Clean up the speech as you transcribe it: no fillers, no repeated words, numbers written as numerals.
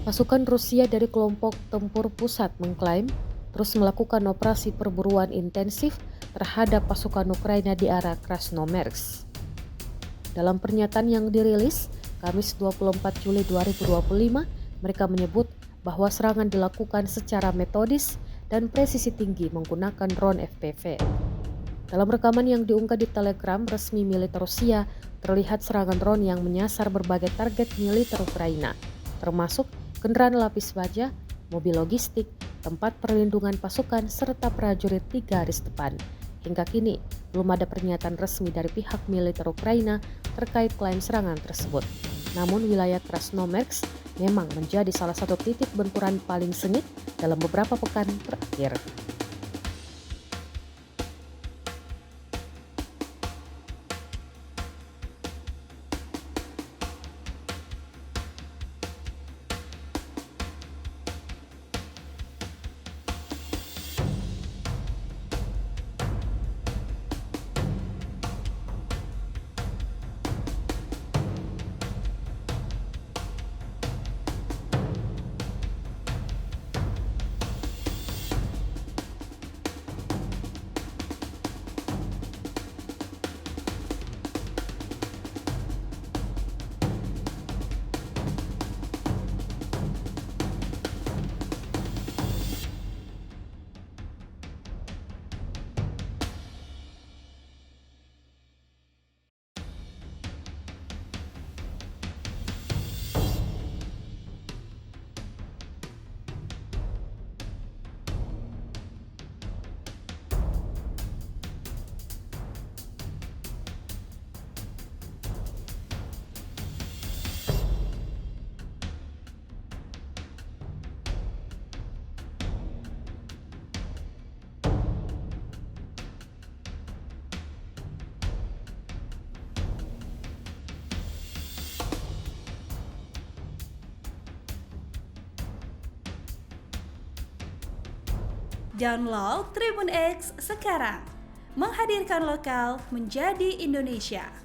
Pasukan Rusia dari kelompok tempur pusat mengklaim terus melakukan operasi perburuan intensif terhadap pasukan Ukraina di area Krasnomersk. Dalam pernyataan yang dirilis Kamis 24 Juli 2025, mereka menyebut bahwa serangan dilakukan secara metodis dan presisi tinggi menggunakan drone FPV. Dalam rekaman yang diunggah di Telegram resmi militer Rusia, terlihat serangan drone yang menyasar berbagai target militer Ukraina, termasuk kendaraan lapis baja, mobil logistik, tempat perlindungan pasukan, serta prajurit di garis depan. Hingga kini, belum ada pernyataan resmi dari pihak militer Ukraina terkait klaim serangan tersebut. Namun wilayah Krasnomersk memang menjadi salah satu titik benturan paling sengit dalam beberapa pekan terakhir. Download Tribun X sekarang, menghadirkan lokal menjadi Indonesia.